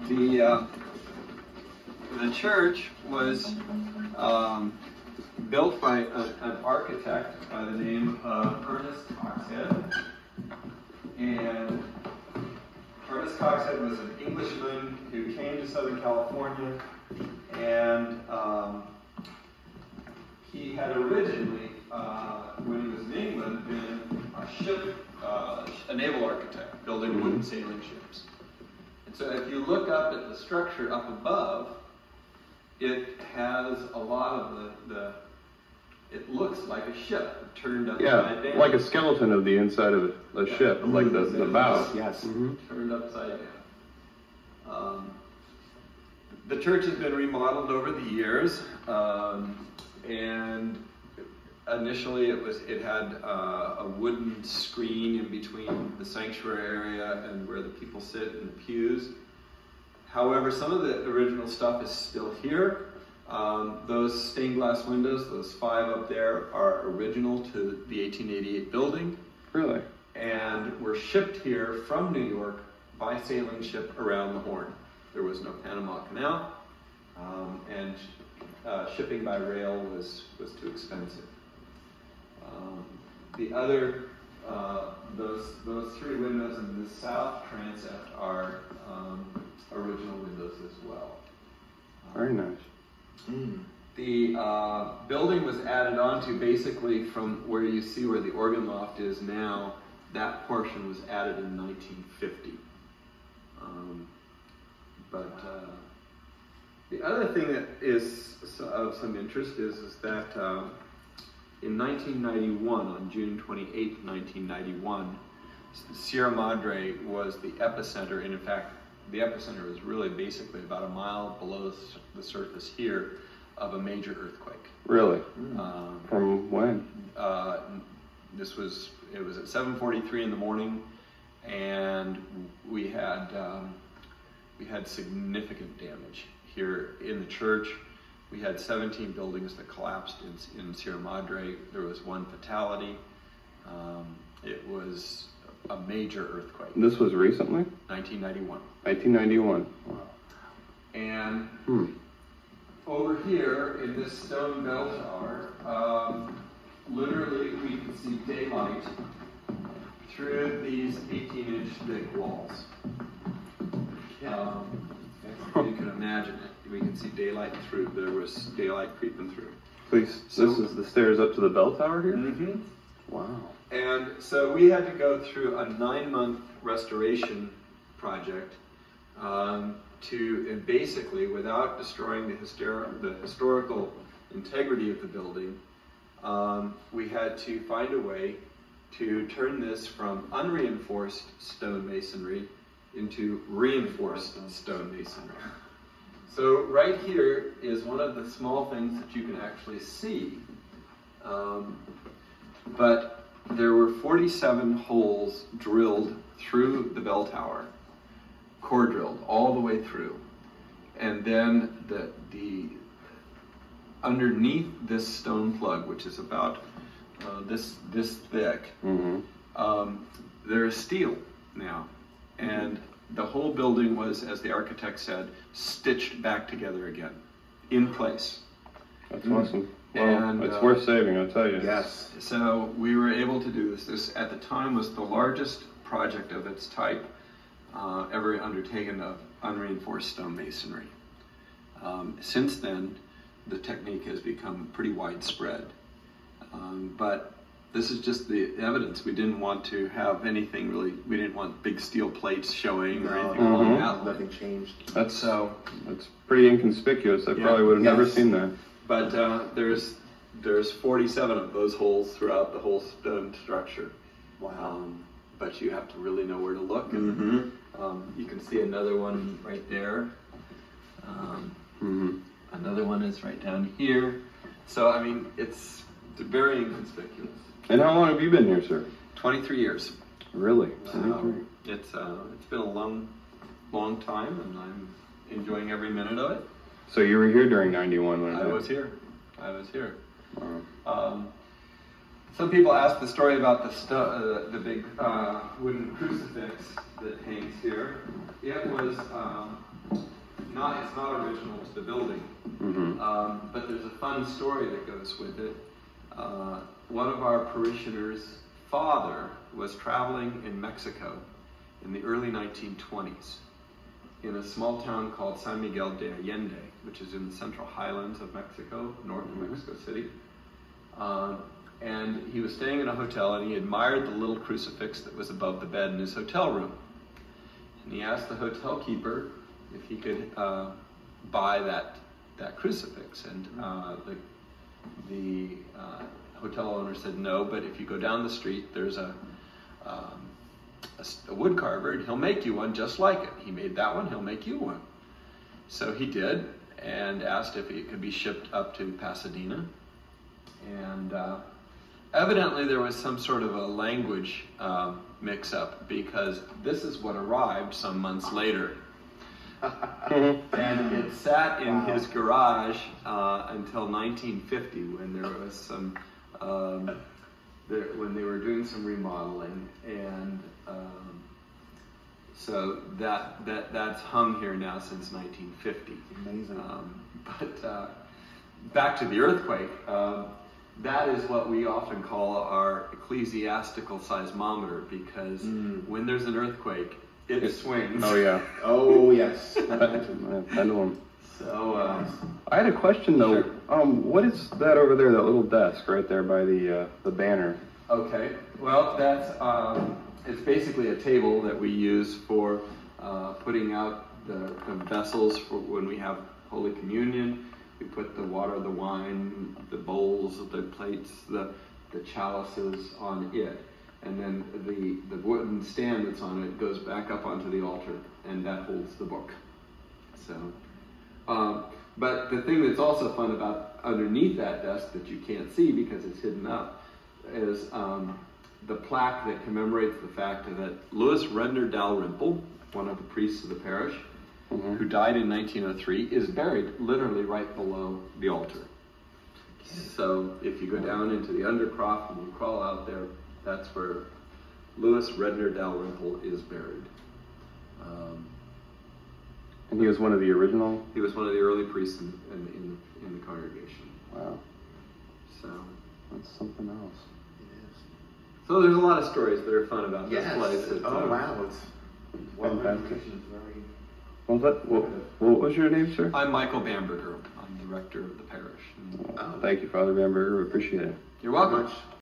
The church was built by an architect by the name of Ernest Coxhead. And Ernest Coxhead was an Englishman who came to Southern California, and he had originally, when he was in England, been a naval architect, building wooden sailing ships. And so if you look up at the structure up above, it has a lot of it looks like a ship turned upside down. Like a skeleton of the inside of a ship, like the bow. Yes, turned upside down. The church has been remodeled over the years, and initially it had a wooden screen in between the sanctuary area and where the people sit in the pews. However, some of the original stuff is still here. Those stained glass windows, those 5 up there, are original to the 1888 building. Really? And were shipped here from New York by sailing ship around the Horn. There was no Panama Canal, and shipping by rail was too expensive. The other, those 3 windows in the south transept are original windows as well. Very nice. The building was added onto basically from where you see where the organ loft is now. That portion was added in 1950. The other thing that is of some interest is that in 1991, on June 28, 1991, Sierra Madre was the epicenter, and in fact, the epicenter was really basically about a mile below the surface here of a major earthquake. Really? From when? It was at 7:43 in the morning, and we had significant damage here in the church. We had 17 buildings that collapsed in Sierra Madre. There was 1 fatality. It was a major earthquake. This was recently? 1991. 1991. Wow. And over here in this stone bell tower, literally we can see daylight through these 18-inch thick walls. You can imagine it. We can see daylight through. There was daylight creeping through. Please, so, this is the stairs up to the bell tower here? Mm-hmm. Wow. And so we had to go through a 9-month restoration project to basically, without destroying the historical integrity of the building, we had to find a way to turn this from unreinforced stone masonry into reinforced stone masonry. So right here is one of the small things that you can actually see, but there were 47 holes drilled through the bell tower, core drilled all the way through, and then the underneath this stone plug, which is about this thick, there is steel now, and the whole building was, as the architect said, stitched back together again, in place. That's awesome. Well, and it's worth saving, I'll tell you. Yes. So we were able to do this. This, at the time, was the largest project of its type ever undertaken of unreinforced stone masonry. Since then, the technique has become pretty widespread. But this is just the evidence. We didn't want to have anything really, we didn't want big steel plates showing or anything along that line. Nothing changed. That's pretty inconspicuous. I probably would have never seen that. But there's 47 of those holes throughout the whole stone structure. Wow. But you have to really know where to look. And, you can see another one right there. Another one is right down here. So, I mean, it's very inconspicuous. And how long have you been here, sir? 23 years. Really? It's been a long time, and I'm enjoying every minute of it. So you were here during 91 when I was here. Wow. Some people ask the story about the big wooden crucifix that hangs here. It was not. It's not original to the building, but there's a fun story that goes with it. One of our parishioners' father was traveling in Mexico in the early 1920s in a small town called San Miguel de Allende, which is in the central highlands of Mexico, north of Mexico City. And he was staying in a hotel, and he admired the little crucifix that was above the bed in his hotel room. And he asked the hotel keeper if he could buy that crucifix. And the hotel owner said no, but if you go down the street, there's a wood carver, and he'll make you one just like it. He made that one, he'll make you one. So he did, and asked if it could be shipped up to Pasadena. And evidently there was some sort of a language mix-up, because this is what arrived some months later. And it sat in his garage until 1950, when there was some when they were doing some remodeling, and so that's hung here now since 1950. Amazing. But back to the earthquake. That is what we often call our ecclesiastical seismometer, because when there's an earthquake, it swings. Oh yeah. Oh yes. Pendulum. So I had a question though. Sure. What is that over there? That little desk right there by the banner. okay, well that's it's basically a table that we use for putting out the vessels for when we have Holy Communion. We put the water, the wine, the bowls, the plates, the chalices on it. And then the wooden stand that's on it goes back up onto the altar, and that holds the book. So, but the thing that's also fun about underneath that desk that you can't see because it's hidden up is the plaque that commemorates the fact that Louis Redner Dalrymple, one of the priests of the parish, who died in 1903, is buried literally right below the altar. So if you go down into the undercroft and you crawl out there, that's where Louis Redner Dalrymple is buried. And he was one of the original? He was one of the early priests in the congregation. Wow. So that's something else. It is. So there's a lot of stories that are fun about Yes. this place. Oh wow, it's Fantastic. very. What was your name, sir? I'm Michael Bamburger. I'm the rector of the parish. Thank you, Father Bamburger. We appreciate it. You're welcome. Much.